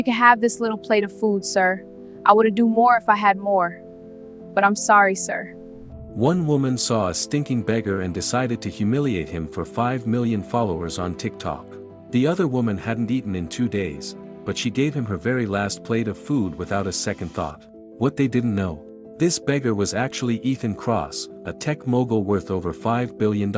You can have this little plate of food, sir. I would do more if I had more. But I'm sorry, sir. One woman saw a stinking beggar and decided to humiliate him for 5 million followers on TikTok. The other woman hadn't eaten in 2 days, but she gave him her very last plate of food without a second thought. What they didn't know. This beggar was actually Ethan Kross, a tech mogul worth over $5 billion.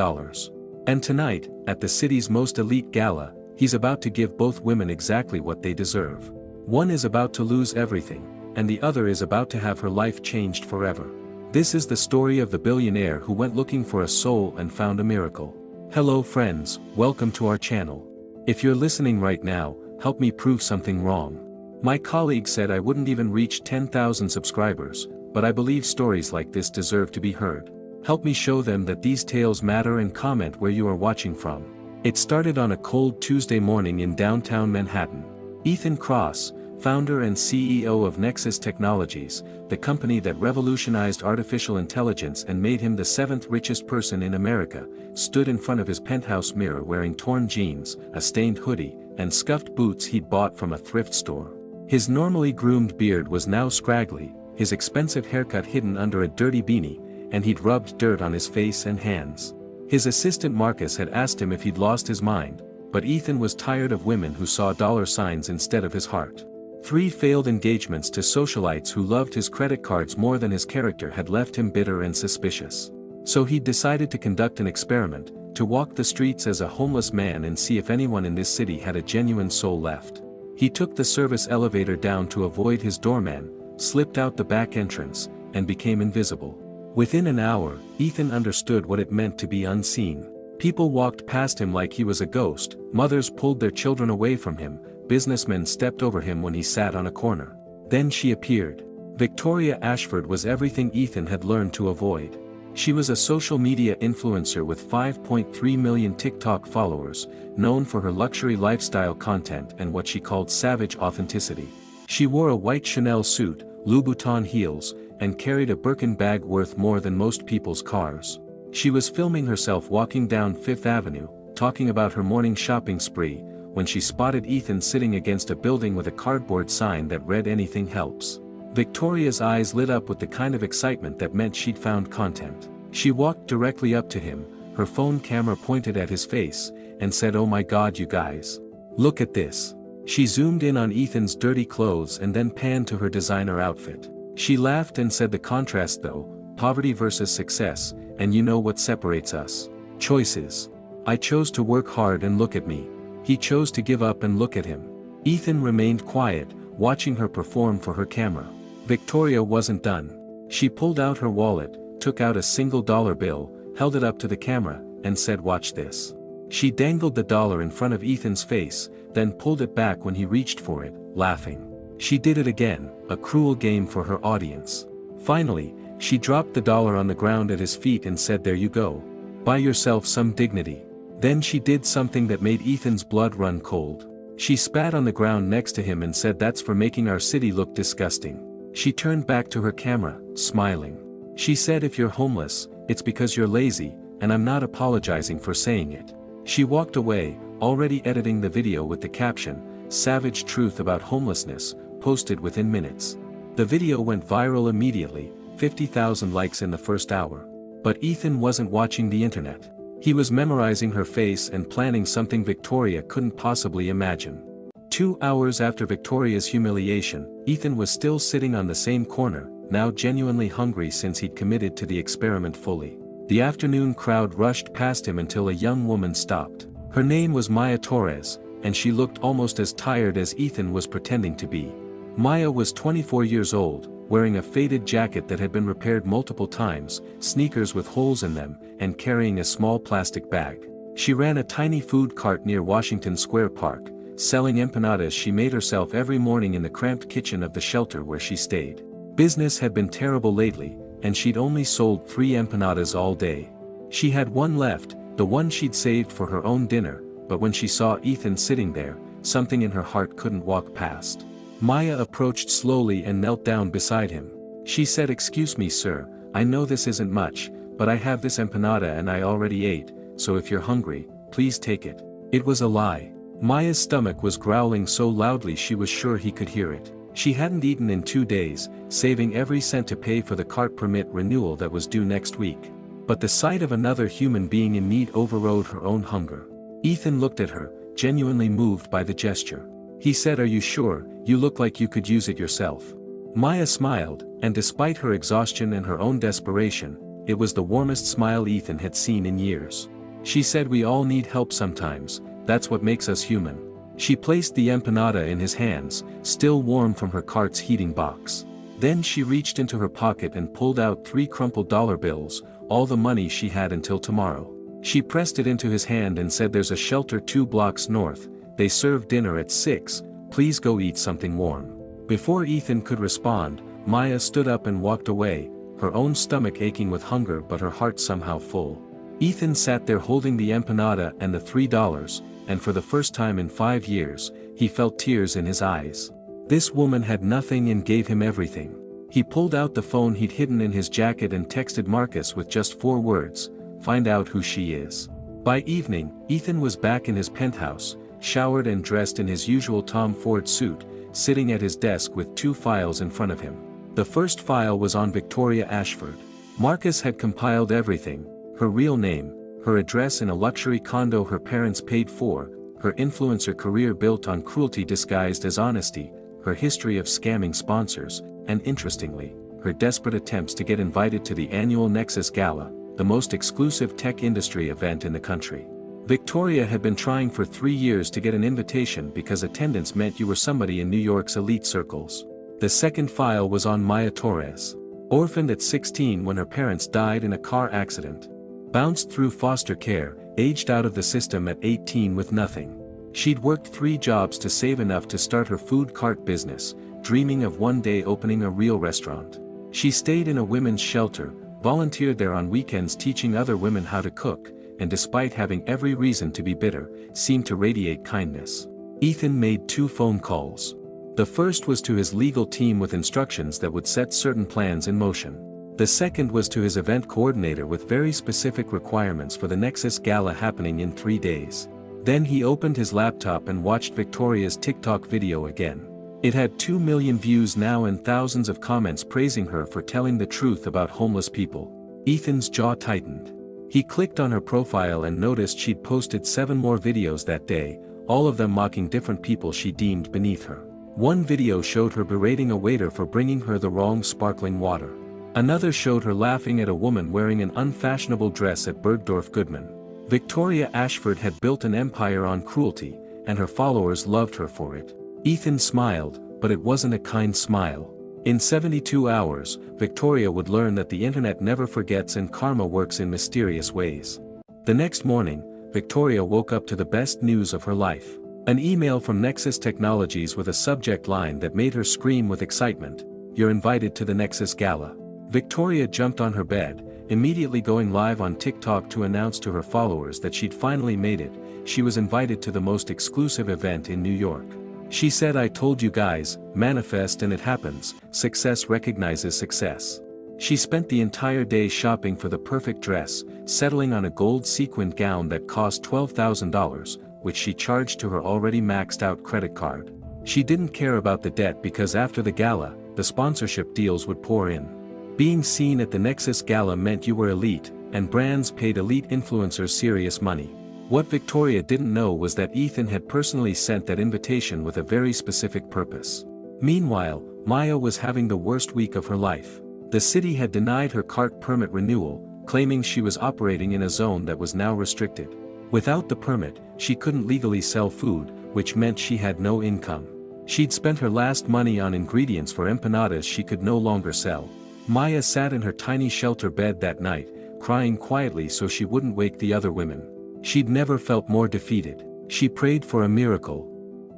And tonight, at the city's most elite gala, he's about to give both women exactly what they deserve. One is about to lose everything, and the other is about to have her life changed forever. This is the story of the billionaire who went looking for a soul and found a miracle. Hello friends, welcome to our channel. If you're listening right now, help me prove something wrong. My colleague said I wouldn't even reach 10,000 subscribers, but I believe stories like this deserve to be heard. Help me show them that these tales matter and comment where you are watching from. It started on a cold Tuesday morning in downtown Manhattan. Ethan Kross, founder and CEO of Nexus Technologies, the company that revolutionized artificial intelligence and made him the 7th richest person in America, stood in front of his penthouse mirror wearing torn jeans, a stained hoodie, and scuffed boots he'd bought from a thrift store. His normally groomed beard was now scraggly, his expensive haircut hidden under a dirty beanie, and he'd rubbed dirt on his face and hands. His assistant Marcus had asked him if he'd lost his mind, but Ethan was tired of women who saw dollar signs instead of his heart. 3 failed engagements to socialites who loved his credit cards more than his character had left him bitter and suspicious. So he'd decided to conduct an experiment, to walk the streets as a homeless man and see if anyone in this city had a genuine soul left. He took the service elevator down to avoid his doorman, slipped out the back entrance, and became invisible. Within an hour, Ethan understood what it meant to be unseen. People walked past him like he was a ghost, mothers pulled their children away from him, businessmen stepped over him when he sat on a corner. Then she appeared. Victoria Ashford was everything Ethan had learned to avoid. She was a social media influencer with 5.3 million TikTok followers, known for her luxury lifestyle content and what she called savage authenticity. She wore a white Chanel suit, Louboutin heels, and carried a Birkin bag worth more than most people's cars. She was filming herself walking down Fifth Avenue, talking about her morning shopping spree, when she spotted Ethan sitting against a building with a cardboard sign that read "Anything helps." Victoria's eyes lit up with the kind of excitement that meant she'd found content. She walked directly up to him, her phone camera pointed at his face, and said, "Oh my God, you guys. Look at this." She zoomed in on Ethan's dirty clothes and then panned to her designer outfit. She laughed and said, "The contrast though, poverty versus success, and you know what separates us? Choices. I chose to work hard and look at me. He chose to give up and look at him." Ethan remained quiet, watching her perform for her camera. Victoria wasn't done. She pulled out her wallet, took out a single dollar bill, held it up to the camera, and said, "Watch this." She dangled the dollar in front of Ethan's face, then pulled it back when he reached for it, laughing. She did it again, a cruel game for her audience. Finally, she dropped the dollar on the ground at his feet and said, "There you go. Buy yourself some dignity." Then she did something that made Ethan's blood run cold. She spat on the ground next to him and said, "That's for making our city look disgusting." She turned back to her camera, smiling. She said, "If you're homeless, it's because you're lazy, and I'm not apologizing for saying it." She walked away, already editing the video with the caption, "Savage truth about homelessness," posted within minutes. The video went viral immediately, 50,000 likes in the first hour. But Ethan wasn't watching the internet. He was memorizing her face and planning something Victoria couldn't possibly imagine. 2 hours after Victoria's humiliation, Ethan was still sitting on the same corner, now genuinely hungry since he'd committed to the experiment fully. The afternoon crowd rushed past him until a young woman stopped. Her name was Maya Torres, and she looked almost as tired as Ethan was pretending to be. Maya was 24 years old, wearing a faded jacket that had been repaired multiple times, sneakers with holes in them, and carrying a small plastic bag. She ran a tiny food cart near Washington Square Park, selling empanadas she made herself every morning in the cramped kitchen of the shelter where she stayed. Business had been terrible lately, and she'd only sold 3 empanadas all day. She had one left, the one she'd saved for her own dinner, but when she saw Ethan sitting there, something in her heart couldn't walk past. Maya approached slowly and knelt down beside him. She said, "Excuse me, sir, I know this isn't much, but I have this empanada and I already ate, so if you're hungry, please take it." It was a lie. Maya's stomach was growling so loudly she was sure he could hear it. She hadn't eaten in 2 days, saving every cent to pay for the cart permit renewal that was due next week. But the sight of another human being in need overrode her own hunger. Ethan looked at her, genuinely moved by the gesture. He said, "Are you sure? You look like you could use it yourself." Maya smiled, and despite her exhaustion and her own desperation, it was the warmest smile Ethan had seen in years. She said, "We all need help sometimes, that's what makes us human." She placed the empanada in his hands, still warm from her cart's heating box. Then she reached into her pocket and pulled out 3 crumpled dollar bills, all the money she had until tomorrow. She pressed it into his hand and said, "There's a shelter 2 blocks north, they serve dinner at 6, please go eat something warm." Before Ethan could respond, Maya stood up and walked away, her own stomach aching with hunger but her heart somehow full. Ethan sat there holding the empanada and the $3, and for the first time in 5 years, he felt tears in his eyes. This woman had nothing and gave him everything. He pulled out the phone he'd hidden in his jacket and texted Marcus with just 4 words, "Find out who she is." By evening, Ethan was back in his penthouse, showered and dressed in his usual Tom Ford suit, sitting at his desk with 2 files in front of him. The first file was on Victoria Ashford. Marcus had compiled everything: her real name, her address in a luxury condo her parents paid for, her influencer career built on cruelty disguised as honesty, her history of scamming sponsors, and interestingly, her desperate attempts to get invited to the annual Nexus Gala, the most exclusive tech industry event in the country. Victoria had been trying for 3 years to get an invitation because attendance meant you were somebody in New York's elite circles. The second file was on Maya Torres. Orphaned at 16 when her parents died in a car accident. Bounced through foster care, aged out of the system at 18 with nothing. She'd worked 3 jobs to save enough to start her food cart business, dreaming of one day opening a real restaurant. She stayed in a women's shelter, volunteered there on weekends teaching other women how to cook, and despite having every reason to be bitter, seemed to radiate kindness. Ethan made 2 phone calls. The first was to his legal team with instructions that would set certain plans in motion. The second was to his event coordinator with very specific requirements for the Nexus Gala happening in 3 days. Then he opened his laptop and watched Victoria's TikTok video again. It had 2 million views now and thousands of comments praising her for telling the truth about homeless people. Ethan's jaw tightened. He clicked on her profile and noticed she'd posted 7 more videos that day, all of them mocking different people she deemed beneath her. One video showed her berating a waiter for bringing her the wrong sparkling water. Another showed her laughing at a woman wearing an unfashionable dress at Bergdorf Goodman. Victoria Ashford had built an empire on cruelty, and her followers loved her for it. Ethan smiled, but it wasn't a kind smile. In 72 hours, Victoria would learn that the internet never forgets and karma works in mysterious ways. The next morning, Victoria woke up to the best news of her life. An email from Nexus Technologies with a subject line that made her scream with excitement: "You're invited to the Nexus Gala." Victoria jumped on her bed, immediately going live on TikTok to announce to her followers that she'd finally made it. She was invited to the most exclusive event in New York. She said, "I told you guys, manifest and it happens, success recognizes success." She spent the entire day shopping for the perfect dress, settling on a gold sequined gown that cost $12,000, which she charged to her already maxed out credit card. She didn't care about the debt because after the gala, the sponsorship deals would pour in. Being seen at the Nexus Gala meant you were elite, and brands paid elite influencers serious money. What Victoria didn't know was that Ethan had personally sent that invitation with a very specific purpose. Meanwhile, Maya was having the worst week of her life. The city had denied her cart permit renewal, claiming she was operating in a zone that was now restricted. Without the permit, she couldn't legally sell food, which meant she had no income. She'd spent her last money on ingredients for empanadas she could no longer sell. Maya sat in her tiny shelter bed that night, crying quietly so she wouldn't wake the other women. She'd never felt more defeated. She prayed for a miracle.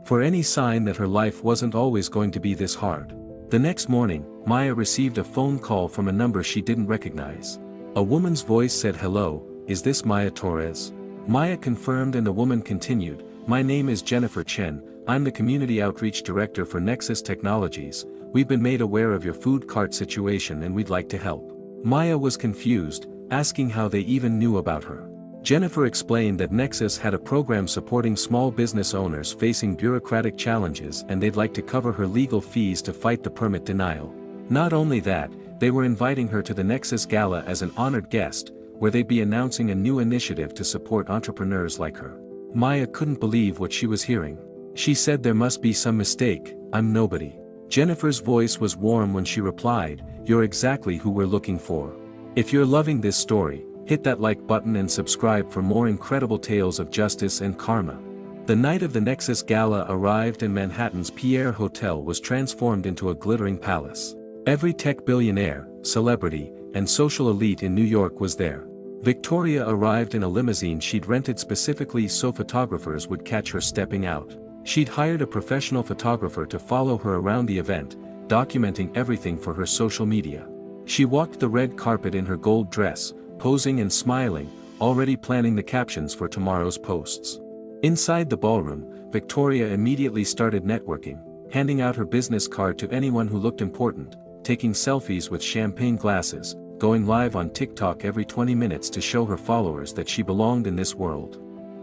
For any sign that her life wasn't always going to be this hard. The next morning, Maya received a phone call from a number she didn't recognize. A woman's voice said, "Hello, is this Maya Torres?" Maya confirmed and the woman continued, "My name is Jennifer Chen, I'm the Community Outreach Director for Nexus Technologies. We've been made aware of your food cart situation and we'd like to help." Maya was confused, asking how they even knew about her. Jennifer explained that Nexus had a program supporting small business owners facing bureaucratic challenges and they'd like to cover her legal fees to fight the permit denial. Not only that, they were inviting her to the Nexus Gala as an honored guest, where they'd be announcing a new initiative to support entrepreneurs like her. Maya couldn't believe what she was hearing. She said there must be some mistake, I'm nobody. Jennifer's voice was warm when she replied, "You're exactly who we're looking for. If you're loving this story, hit that like button and subscribe for more incredible tales of justice and karma." The night of the Nexus Gala arrived and Manhattan's Pierre Hotel was transformed into a glittering palace. Every tech billionaire, celebrity, and social elite in New York was there. Victoria arrived in a limousine she'd rented specifically so photographers would catch her stepping out. She'd hired a professional photographer to follow her around the event, documenting everything for her social media. She walked the red carpet in her gold dress, posing and smiling, already planning the captions for tomorrow's posts. Inside the ballroom, Victoria immediately started networking, handing out her business card to anyone who looked important, taking selfies with champagne glasses, going live on TikTok every 20 minutes to show her followers that she belonged in this world.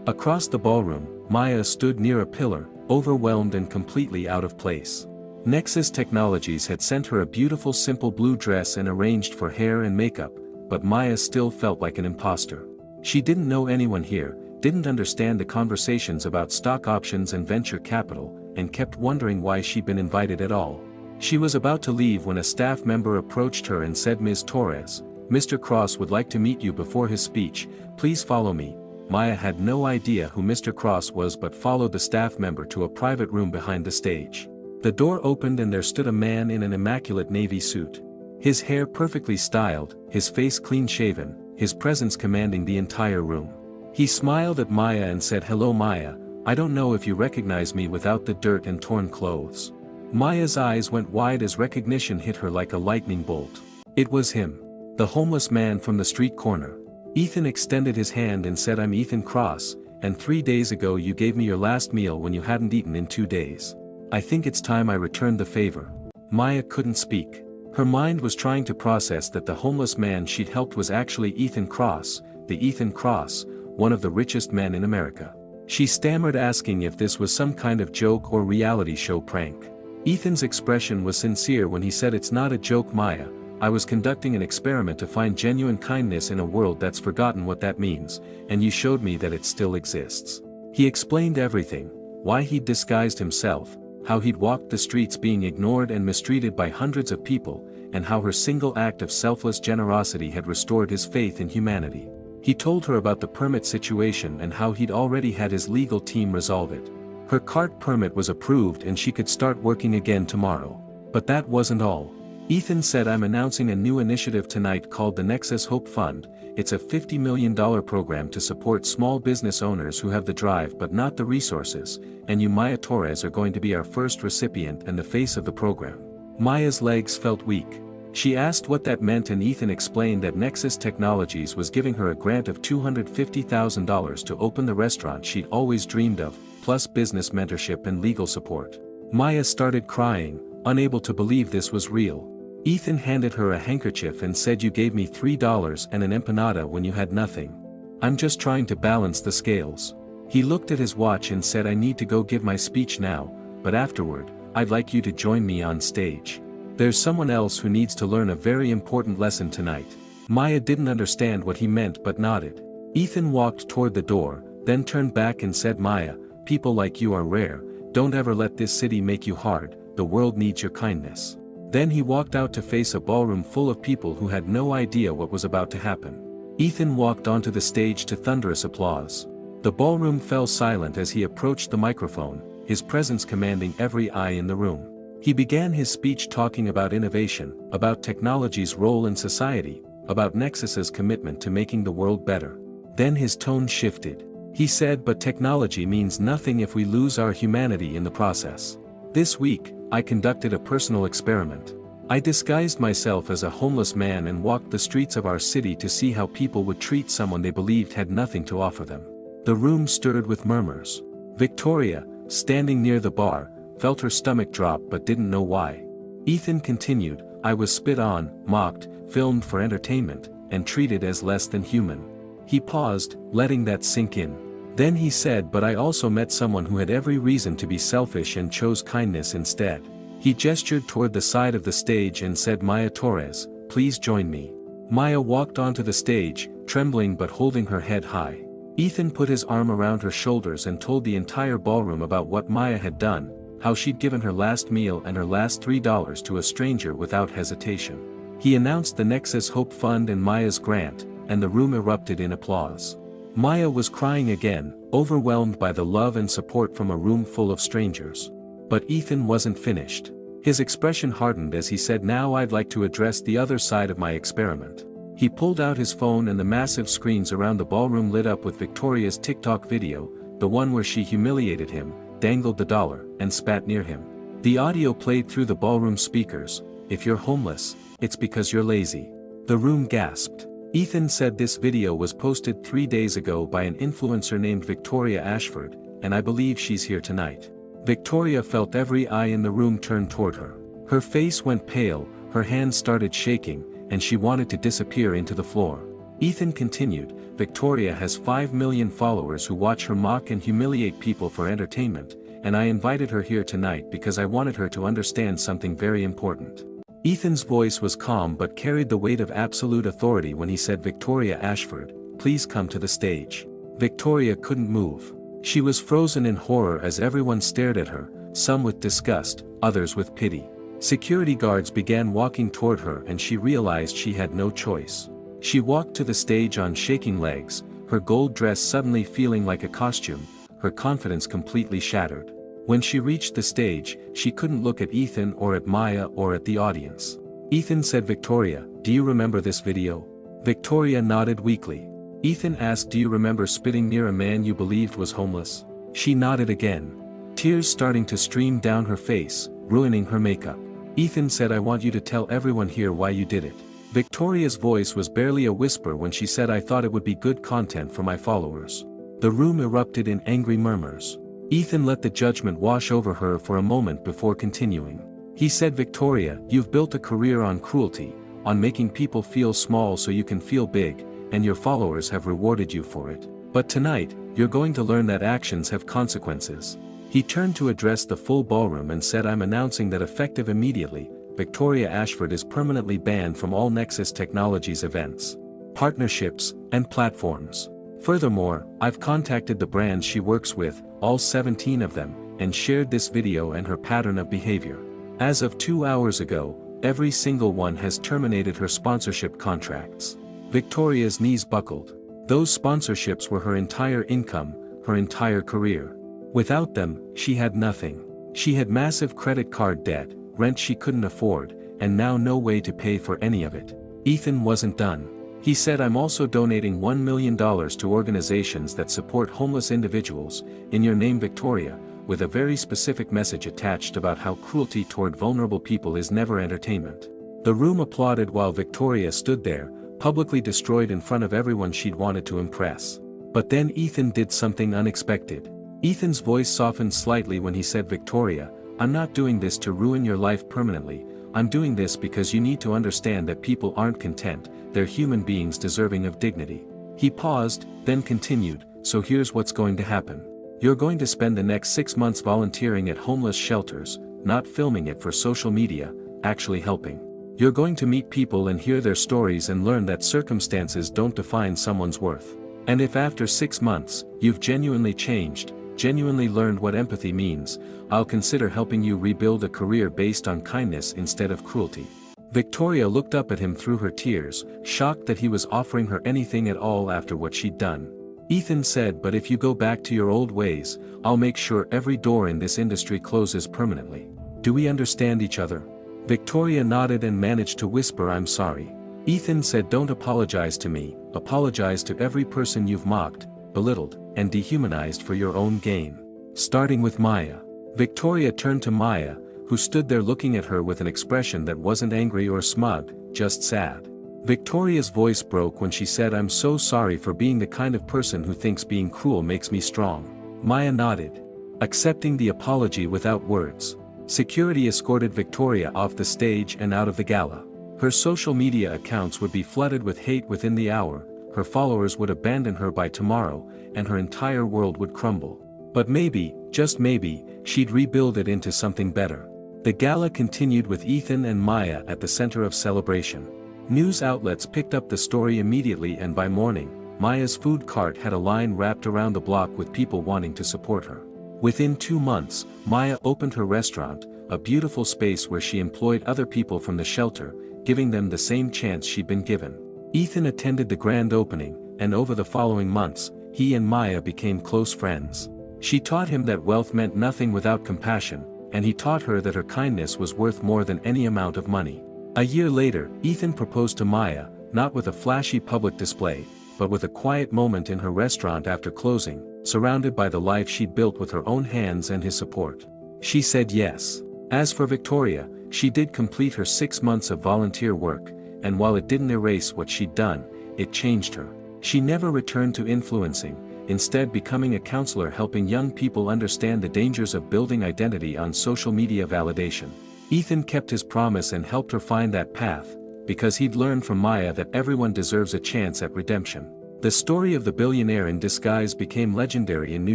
Across the ballroom, Maya stood near a pillar, overwhelmed and completely out of place. Nexus Technologies had sent her a beautiful simple blue dress and arranged for hair and makeup, but Maya still felt like an imposter. She didn't know anyone here, didn't understand the conversations about stock options and venture capital, and kept wondering why she'd been invited at all. She was about to leave when a staff member approached her and said, "Ms. Torres, Mr. Cross would like to meet you before his speech, please follow me." Maya had no idea who Mr. Cross was but followed the staff member to a private room behind the stage. The door opened and there stood a man in an immaculate navy suit. His hair perfectly styled, his face clean-shaven, his presence commanding the entire room. He smiled at Maya and said, "Hello Maya, I don't know if you recognize me without the dirt and torn clothes." Maya's eyes went wide as recognition hit her like a lightning bolt. It was him. The homeless man from the street corner. Ethan extended his hand and said, "I'm Ethan Cross, and 3 days ago you gave me your last meal when you hadn't eaten in 2 days. I think it's time I returned the favor." Maya couldn't speak. Her mind was trying to process that the homeless man she'd helped was actually Ethan Cross, the Ethan Cross, one of the richest men in America. She stammered, asking if this was some kind of joke or reality show prank. Ethan's expression was sincere when he said, "It's not a joke Maya, I was conducting an experiment to find genuine kindness in a world that's forgotten what that means, and you showed me that it still exists." He explained everything, why he'd disguised himself, how he'd walked the streets being ignored and mistreated by hundreds of people, and how her single act of selfless generosity had restored his faith in humanity. He told her about the permit situation and how he'd already had his legal team resolve it. Her cart permit was approved and she could start working again tomorrow. But that wasn't all. Ethan said, "I'm announcing a new initiative tonight called the Nexus Hope Fund. It's a $50 million program to support small business owners who have the drive but not the resources, and you Maya Torres are going to be our first recipient and the face of the program." Maya's legs felt weak. She asked what that meant and Ethan explained that Nexus Technologies was giving her a grant of $250,000 to open the restaurant she'd always dreamed of, plus business mentorship and legal support. Maya started crying, unable to believe this was real. Ethan handed her a handkerchief and said, "You gave me $3 and an empanada when you had nothing. I'm just trying to balance the scales." He looked at his watch and said, "I need to go give my speech now, but afterward, I'd like you to join me on stage. There's someone else who needs to learn a very important lesson tonight." Maya didn't understand what he meant but nodded. Ethan walked toward the door, then turned back and said, "Maya, people like you are rare, don't ever let this city make you hard, the world needs your kindness." Then he walked out to face a ballroom full of people who had no idea what was about to happen. Ethan walked onto the stage to thunderous applause. The ballroom fell silent as he approached the microphone, his presence commanding every eye in the room. He began his speech talking about innovation, about technology's role in society, about Nexus's commitment to making the world better. Then his tone shifted. He said, "But technology means nothing if we lose our humanity in the process. This week, I conducted a personal experiment. I disguised myself as a homeless man and walked the streets of our city to see how people would treat someone they believed had nothing to offer them." The room stirred with murmurs. Victoria, standing near the bar, felt her stomach drop but didn't know why. Ethan continued, "I was spit on, mocked, filmed for entertainment, and treated as less than human. He paused, letting that sink in. Then he said, but I also met someone who had every reason to be selfish and chose kindness instead. He gestured toward the side of the stage and said, Maya Torres, please join me. Maya walked onto the stage, trembling but holding her head high. Ethan put his arm around her shoulders and told the entire ballroom about what Maya had done, how she'd given her last meal and her last $3 to a stranger without hesitation. He announced the Nexus Hope Fund and Maya's grant, and the room erupted in applause. Maya was crying again, overwhelmed by the love and support from a room full of strangers. But Ethan wasn't finished. His expression hardened as he said, now I'd like to address the other side of my experiment. He pulled out his phone and the massive screens around the ballroom lit up with Victoria's TikTok video, the one where she humiliated him, dangled the dollar, and spat near him. The audio played through the ballroom speakers. If you're homeless, it's because you're lazy. The room gasped. Ethan said this video was posted 3 days ago by an influencer named Victoria Ashford, and I believe she's here tonight. Victoria felt every eye in the room turn toward her. Her face went pale, her hands started shaking, and she wanted to disappear into the floor. Ethan continued, Victoria has 5 million followers who watch her mock and humiliate people for entertainment, and I invited her here tonight because I wanted her to understand something very important. Ethan's voice was calm but carried the weight of absolute authority when he said, Victoria Ashford, please come to the stage. Victoria couldn't move. She was frozen in horror as everyone stared at her, some with disgust, others with pity. Security guards began walking toward her and she realized she had no choice. She walked to the stage on shaking legs, her gold dress suddenly feeling like a costume, her confidence completely shattered. When she reached the stage, she couldn't look at Ethan or at Maya or at the audience. Ethan said, Victoria, do you remember this video? Victoria nodded weakly. Ethan asked, do you remember spitting near a man you believed was homeless? She nodded again. Tears starting to stream down her face, ruining her makeup. Ethan said, I want you to tell everyone here why you did it. Victoria's voice was barely a whisper when she said, I thought it would be good content for my followers. The room erupted in angry murmurs. Ethan let the judgment wash over her for a moment before continuing. He said, Victoria, you've built a career on cruelty, on making people feel small so you can feel big, and your followers have rewarded you for it. But tonight, you're going to learn that actions have consequences. He turned to address the full ballroom and said, I'm announcing that effective immediately, Victoria Ashford is permanently banned from all Nexus Technologies events, partnerships, and platforms. Furthermore, I've contacted the brands she works with, all 17 of them, and shared this video and her pattern of behavior. As of 2 hours ago, every single one has terminated her sponsorship contracts. Victoria's knees buckled. Those sponsorships were her entire income, her entire career. Without them, she had nothing. She had massive credit card debt, rent she couldn't afford, and now no way to pay for any of it. Ethan wasn't done. He said, I'm also donating $1 million to organizations that support homeless individuals, in your name Victoria, with a very specific message attached about how cruelty toward vulnerable people is never entertainment. The room applauded while Victoria stood there, publicly destroyed in front of everyone she'd wanted to impress. But then Ethan did something unexpected. Ethan's voice softened slightly when he said, Victoria, I'm not doing this to ruin your life permanently, I'm doing this because you need to understand that people aren't content, they're human beings deserving of dignity. He paused, then continued, so here's what's going to happen. You're going to spend the next 6 months volunteering at homeless shelters, not filming it for social media, actually helping. You're going to meet people and hear their stories and learn that circumstances don't define someone's worth. And if after 6 months, you've genuinely changed, genuinely learned what empathy means, I'll consider helping you rebuild a career based on kindness instead of cruelty. Victoria looked up at him through her tears, shocked that he was offering her anything at all after what she'd done. Ethan said, but if you go back to your old ways, I'll make sure every door in this industry closes permanently. Do we understand each other? Victoria nodded and managed to whisper, I'm sorry. Ethan said, don't apologize to me, apologize to every person you've mocked, belittled, and dehumanized for your own gain. Starting with Maya. Victoria turned to Maya, who stood there looking at her with an expression that wasn't angry or smug, just sad. Victoria's voice broke when she said, I'm so sorry for being the kind of person who thinks being cruel makes me strong. Maya nodded, accepting the apology without words. Security escorted Victoria off the stage and out of the gala. Her social media accounts would be flooded with hate within the hour, her followers would abandon her by tomorrow, and her entire world would crumble. But maybe, just maybe, she'd rebuild it into something better. The gala continued with Ethan and Maya at the center of celebration. News outlets picked up the story immediately, and by morning, Maya's food cart had a line wrapped around the block with people wanting to support her. Within 2 months, Maya opened her restaurant, a beautiful space where she employed other people from the shelter, giving them the same chance she'd been given. Ethan attended the grand opening, and over the following months, he and Maya became close friends. She taught him that wealth meant nothing without compassion, and he taught her that her kindness was worth more than any amount of money. A year later, Ethan proposed to Maya, not with a flashy public display, but with a quiet moment in her restaurant after closing, surrounded by the life she'd built with her own hands and his support. She said yes. As for Victoria, she did complete her 6 months of volunteer work, and while it didn't erase what she'd done, it changed her. She never returned to influencing, instead becoming a counselor helping young people understand the dangers of building identity on social media validation. Ethan kept his promise and helped her find that path, because he'd learned from Maya that everyone deserves a chance at redemption. The story of the billionaire in disguise became legendary in New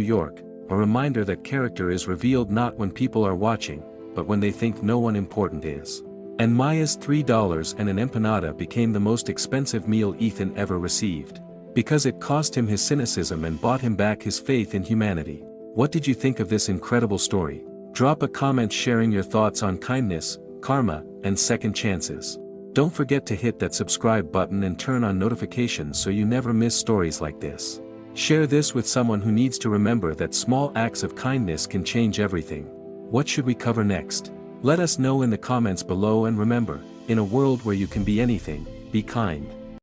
York, a reminder that character is revealed not when people are watching, but when they think no one important is. And Maya's $3 and an empanada became the most expensive meal Ethan ever received. Because it cost him his cynicism and bought him back his faith in humanity. What did you think of this incredible story? Drop a comment sharing your thoughts on kindness, karma, and second chances. Don't forget to hit that subscribe button and turn on notifications so you never miss stories like this. Share this with someone who needs to remember that small acts of kindness can change everything. What should we cover next? Let us know in the comments below, and remember, in a world where you can be anything, be kind.